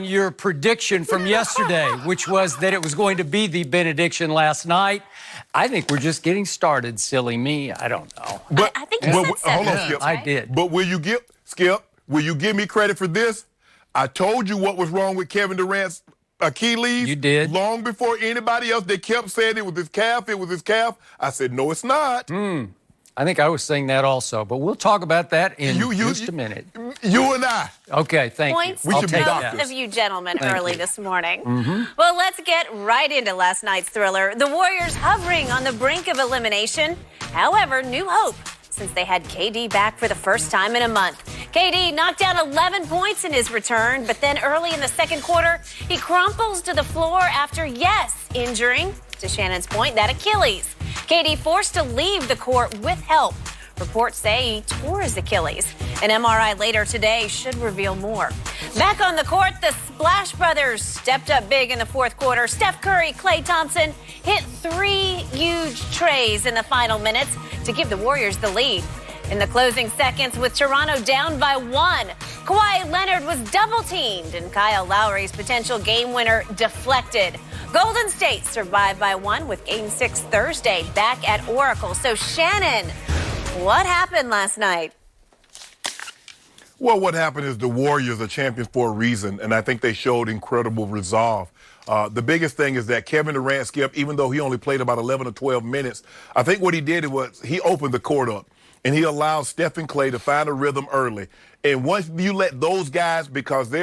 your prediction from yesterday, which was that it was going to be the benediction last night. I think we're just getting started, silly me. I don't know. But I think you said seven. hold on, Skip. I did. But Skip, will you give me credit for this? I told you what was wrong with Kevin Durant's Achilles. You did. Long before anybody else. They kept saying it was his calf, it was his calf. I said, no, it's not. I think I was saying that also, but we'll talk about that in just a minute. You and I. Okay, thank Points you. We I'll should be take doctors. that. of you gentlemen Thank early you. this morning. Well, let's get right into last night's thriller. The Warriors hovering on the brink of elimination. However, new hope since they had KD back for the first time in a month. KD knocked down 11 points in his return, but then early in the second quarter, he crumples to the floor after, injuring, to Shannon's point, that Achilles. KD forced to leave the court with help. Reports say he tore his Achilles. An MRI later today should reveal more. Back on the court, the Splash Brothers stepped up big in the fourth quarter. Steph Curry, Klay Thompson hit 3 huge trays in the final minutes to give the Warriors the lead. In the closing seconds, with Toronto down by 1, Kawhi Leonard was double-teamed and Kyle Lowry's potential game winner deflected. Golden State survived by 1 with Game 6 Thursday back at Oracle. So, Shannon, what happened last night? Well, what happened is the Warriors are champions for a reason, and I think they showed incredible resolve. The biggest thing is that Kevin Durant, Skip, even though he only played about 11 or 12 minutes, I think what he did was he opened the court up, and he allowed Steph and Klay to find a rhythm early. And once you let those guys, because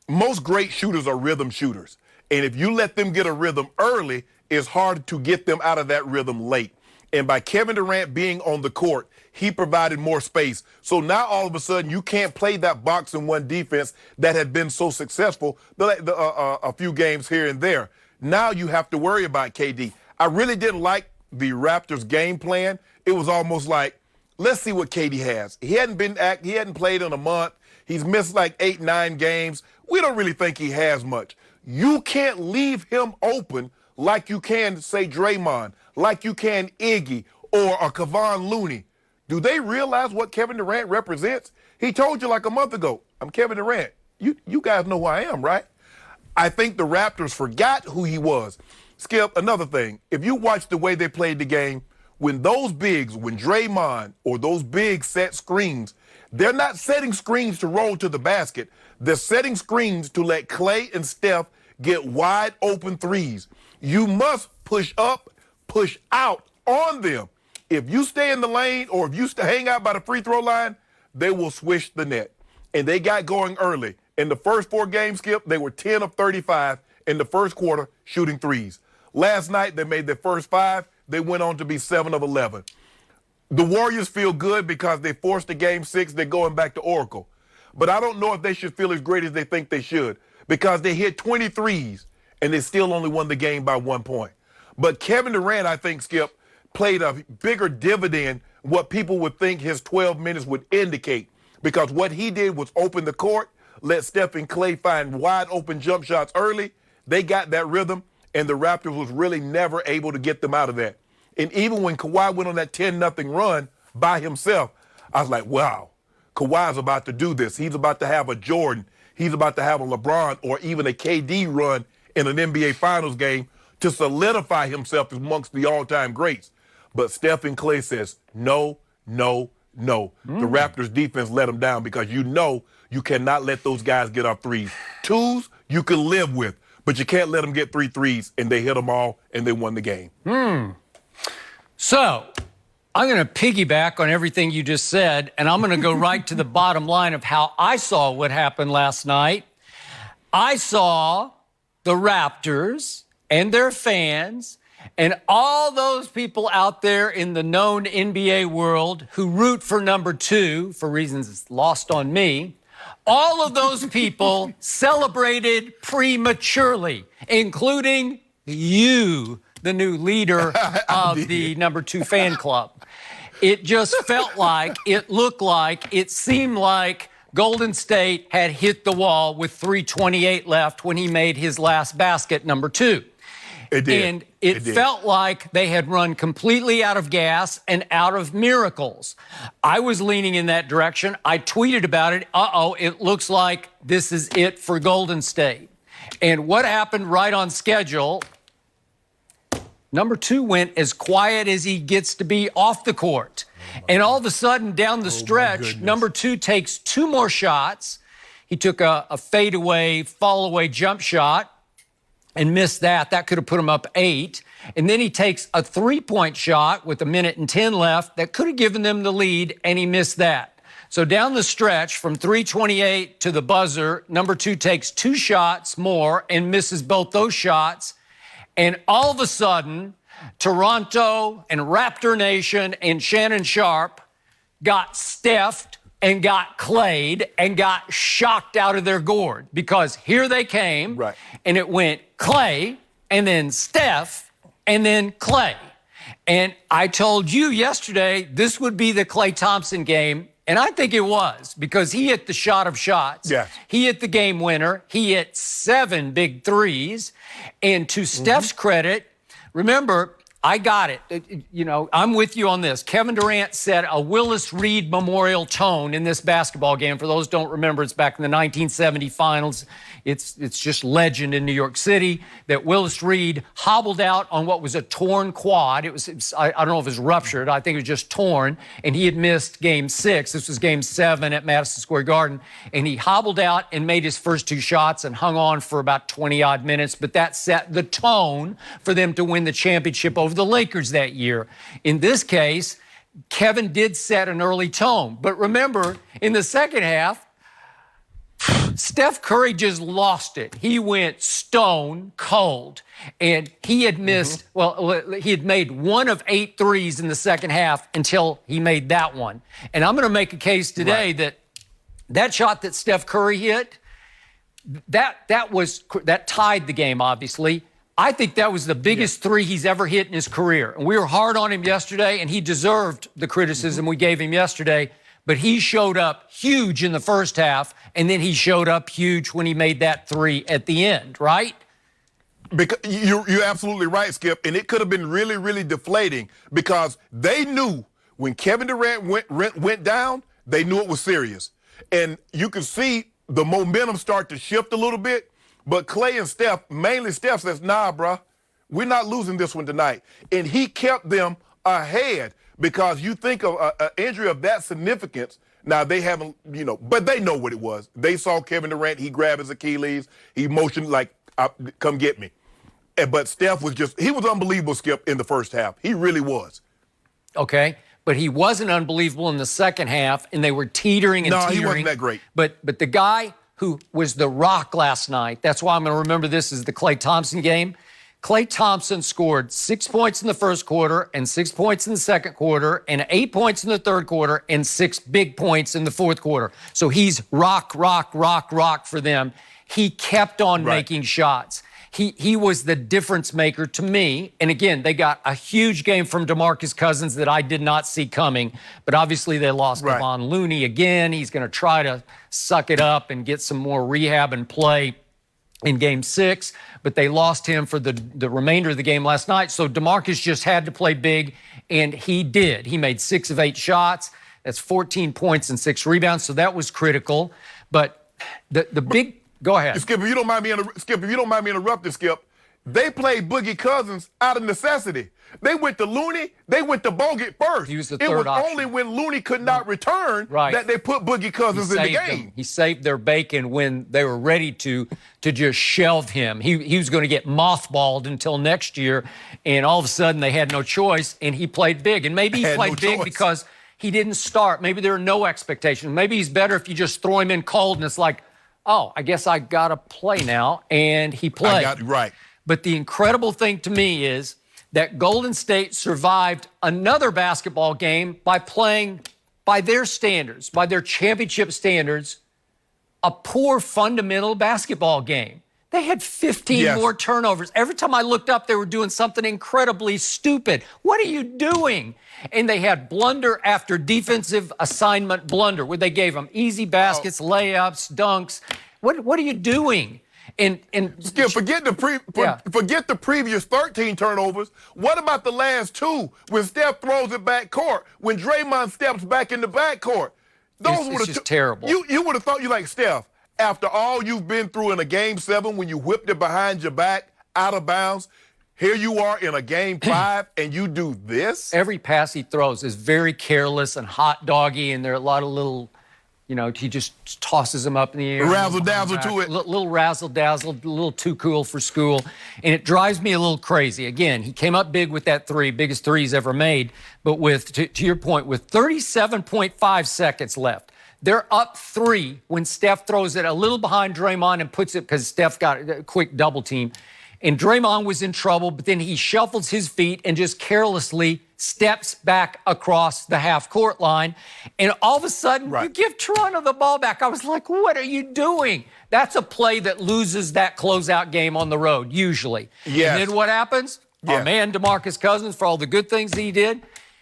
most great shooters are rhythm shooters, and if you let them get a rhythm early, it's hard to get them out of that rhythm late. And by Kevin Durant being on the court, he provided more space. So now all of a sudden you can't play that box and one defense that had been so successful a few games here and there. Now you have to worry about KD. I really didn't like the Raptors game plan. It was almost like, let's see what KD has. He hadn't played in a month. He's missed like 8-9 games. We don't really think he has much. You can't leave him open like you can, say, Draymond, like you can Iggy or a Kevon Looney. Do they realize what Kevin Durant represents? He told you like a month ago, I'm Kevin Durant. You guys know who I am, right? I think the Raptors forgot who he was. Skip, another thing, if you watch the way they played the game, when those bigs, when Draymond or those bigs set screens, they're not setting screens to roll to the basket. They're setting screens to let Klay and Steph get wide open threes. You must push up, push out on them. If you stay in the lane or if you hang out by the free throw line, they will swish the net. And they got going early. In the first 4 games, Skip, they were 10 of 35 in the first quarter shooting threes. Last night, they made their first 5. They went on to be 7 of 11. The Warriors feel good because they forced a Game 6. They're going back to Oracle. But I don't know if they should feel as great as they think they should because they hit 23s and they still only won the game by 1 point. But Kevin Durant, I think, Skip, played a bigger dividend what people would think his 12 minutes would indicate because what he did was open the court, let Steph and Klay find wide open jump shots early. They got that rhythm, and the Raptors was really never able to get them out of that. And even when Kawhi went on that 10-0 run by himself, I was like, wow, Kawhi's about to do this. He's about to have a Jordan. He's about to have a LeBron or even a KD run in an NBA Finals game to solidify himself amongst the all-time greats. But Steph and Klay says, no, no, no. The Raptors defense let them down because you cannot let those guys get off threes. 2s you can live with, but you can't let them get 3 threes, and they hit them all, and they won the game. So I'm going to piggyback on everything you just said, and I'm going to go right to the bottom line of how I saw what happened last night. I saw the Raptors and their fans and all those people out there in the known NBA world who root for number 2 for reasons it's lost on me. All of those people celebrated prematurely, including you, the new leader of the number 2 fan club. It just felt like, it looked like, it seemed like Golden State had hit the wall with 3:28 left when he made his last basket, number 2. It did. And it did. felt like they had run completely out of gas and out of miracles. I was leaning in that direction. I tweeted about it. It looks like this is it for Golden State. And what happened right on schedule? Number 2 went as quiet as he gets to be off the court. And all of a sudden, down the stretch, number 2 takes 2 more shots. He took a fadeaway, fall-away jump shot and missed that. That could have put him up 8. And then he takes a 3-point shot with 1:10 left that could have given them the lead, and he missed that. So down the stretch from 3:28 to the buzzer, number 2 takes 2 shots more and misses both those shots. And all of a sudden, Toronto and Raptor Nation and Shannon Sharp got Steph'd and got clayed and got shocked out of their gourd, because here they came, right, and it went Clay and then Steph and then Clay. And I told you yesterday this would be the Klay Thompson game, and I think it was, because he hit the shot of shots. Yes. He hit the game winner. He hit 7 big threes. And to Steph's credit, remember, I got it. You know, I'm with you on this. Kevin Durant set a Willis Reed Memorial tone in this basketball game. For those who don't remember, it's back in the 1970 finals. It's just legend in New York City that Willis Reed hobbled out on what was a torn quad. It was I don't know if it was ruptured. I think it was just torn. And he had missed game 6. This was game 7 at Madison Square Garden. And he hobbled out and made his first 2 shots and hung on for about 20-odd minutes. But that set the tone for them to win the championship over the Lakers that year. In this case, Kevin did set an early tone. But remember, in the second half, Steph Curry just lost it. He went stone cold. And he had missed, he had made 1 of 8 threes in the second half until he made that one. And I'm going to make a case today that shot that Steph Curry hit, that tied the game, obviously. I think that was the biggest 3 he's ever hit in his career. And we were hard on him yesterday, and he deserved the criticism we gave him yesterday. But he showed up huge in the first half, and then he showed up huge when he made that 3 at the end, right? Because you're absolutely right, Skip. And it could have been really, really deflating, because they knew when Kevin Durant went down, they knew it was serious. And you could see the momentum start to shift a little bit. But Clay and Steph, mainly Steph, says, nah, bro, we're not losing this one tonight. And he kept them ahead, because you think of an injury of that significance. Now, they haven't, but they know what it was. They saw Kevin Durant. He grabbed his Achilles. He motioned like, come get me. But Steph was he was unbelievable, Skip, in the first half. He really was. Okay. But he wasn't unbelievable in the second half, and they were teetering and teetering. No, he wasn't that great. But the guy who was the rock last night, that's why I'm going to remember this as the Klay Thompson game. Klay Thompson scored 6 points in the first quarter and 6 points in the second quarter and 8 points in the third quarter and 6 big points in the fourth quarter. So he's rock for them. He kept on making shots. He was the difference maker to me. And again, they got a huge game from DeMarcus Cousins that I did not see coming. But obviously they lost Kevon Looney again. He's going to try to suck it up and get some more rehab and play in game 6. But they lost him for the remainder of the game last night. So DeMarcus just had to play big, and he did. He made 6 of 8 shots. That's 14 points and 6 rebounds. So that was critical. But the big... Go ahead. Skip, if you don't mind me interrupting, Skip, they played Boogie Cousins out of necessity. They went to Looney. They went to Bogut first. He was the third option. It was only when Looney could not return that they put Boogie Cousins in the game. He saved their bacon when they were ready to just shelve him. He was going to get mothballed until next year, and all of a sudden they had no choice, and he played big. And maybe he played big because he didn't start. Maybe there are no expectations. Maybe he's better if you just throw him in cold, and it's like, oh, I guess I got to play now, and he played. Right. But the incredible thing to me is that Golden State survived another basketball game by playing, by their standards, by their championship standards, a poor fundamental basketball game. They had 15 more turnovers. Every time I looked up, they were doing something incredibly stupid. What are you doing? And they had blunder after defensive assignment blunder, where they gave them easy baskets, layups, dunks. What are you doing? And Skip, forget the previous 13 turnovers. What about the last two when Steph throws it back court, when Draymond steps back in the back court? It's just terrible. You would have thought, you like, Steph, after all you've been through in a Game 7 when you whipped it behind your back, out of bounds, here you are in a Game 5 and you do this? Every pass he throws is very careless and hot doggy, and there are a lot of little, he just tosses them up in the air. Razzle-dazzle to it. Little razzle-dazzle, a little too cool for school. And it drives me a little crazy. Again, he came up big with that three, biggest three he's ever made. But to your point, with 37.5 seconds left, they're up 3 when Steph throws it a little behind Draymond and puts it, because Steph got a quick double team. And Draymond was in trouble, but then he shuffles his feet and just carelessly steps back across the half-court line. And all of a sudden, you give Toronto the ball back. I was like, what are you doing? That's a play that loses that closeout game on the road, usually. Yes. And then what happens? Yeah. Our man, DeMarcus Cousins, for all the good things he did,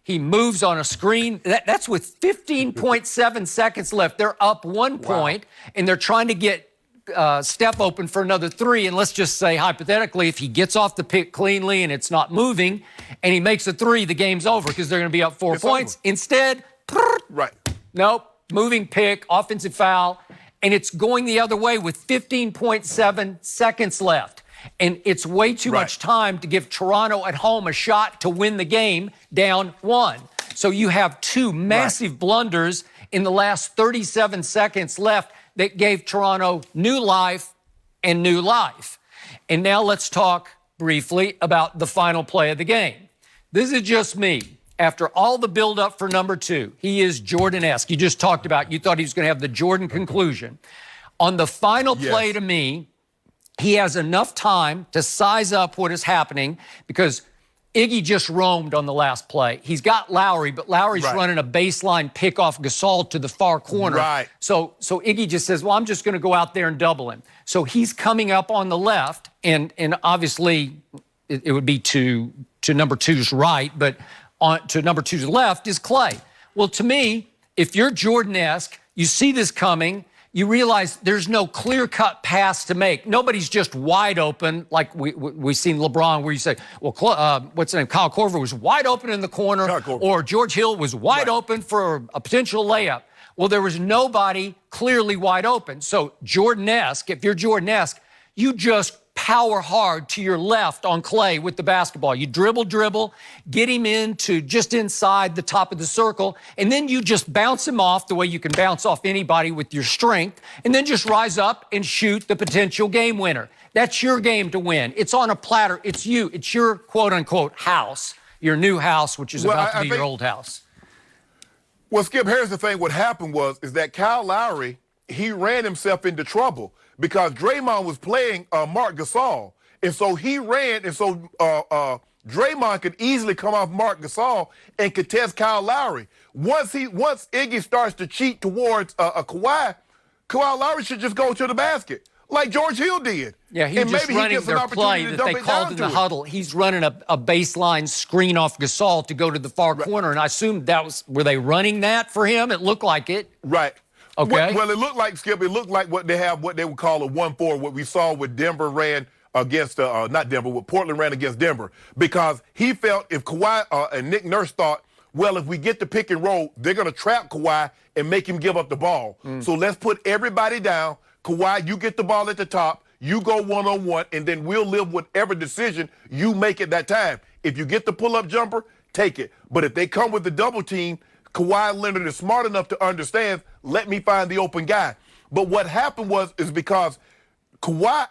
he moves on a screen. That's with 15.7 seconds left. They're up 1 point, and they're trying to get Steph open for another 3, and let's just say, hypothetically, if he gets off the pick cleanly and it's not moving, and he makes a 3, the game's over because they're going to be up 4 points. Instead, nope, moving pick, offensive foul, and it's going the other way with 15.7 seconds left. And it's way too much time to give Toronto at home a shot to win the game down 1. So you have 2 massive blunders in the last 37 seconds left that gave Toronto new life and new life. And now let's talk briefly about the final play of the game. This is just me. After all the buildup for number 2, he is Jordan-esque. You just talked about, you thought he was going to have the Jordan conclusion. On the final play, to me, he has enough time to size up what is happening, because Iggy just roamed on the last play. He's got Lowry, but Lowry's running a baseline pick off Gasol to the far corner. So Iggy just says, well, I'm just going to go out there and double him. So he's coming up on the left, and obviously it would be to number 2's right, but to number 2's left is Clay. Well, to me, if you're Jordan-esque, you see this coming, you realize there's no clear-cut pass to make. Nobody's just wide open like we've seen LeBron, where you say, well, what's his name? Kyle Korver was wide open in the corner, or George Hill was wide open for a potential layup. Well, there was nobody clearly wide open. So Jordan-esque, if you're Jordan-esque, you just power hard to your left on Clay with the basketball. You dribble, get him into just inside the top of the circle, and then you just bounce him off the way you can bounce off anybody with your strength, and then just rise up and shoot the potential game winner. That's your game to win. It's on a platter. It's you. It's your quote-unquote house, your new house, which is about to be your old house. Well, Skip, here's the thing. What happened is that Kyle Lowry, he ran himself into trouble because Draymond was playing Marc Gasol. And so he ran, and so Draymond could easily come off Marc Gasol and contest Kyle Lowry. Once Iggy starts to cheat towards Kawhi Lowry should just go to the basket, like George Hill did. Yeah, he's just running their play that they called in the huddle. He's running a baseline screen off Gasol to go to the far corner, and I assumed were they running that for him? It looked like it. Right. Okay. Well, it looked like, Skip, what they would call a 1-4, what we saw with Denver ran against, not Denver, what Portland ran against Denver, because he felt if Kawhi and Nick Nurse thought, well, if we get the pick and roll, they're going to trap Kawhi and make him give up the ball. So let's put everybody down. Kawhi, you get the ball at the top, you go one-on-one, and then we'll live whatever decision you make at that time. If you get the pull-up jumper, take it. But if they come with the double team, Kawhi Leonard is smart enough to understand, let me find the open guy. But what happened is because Kawhi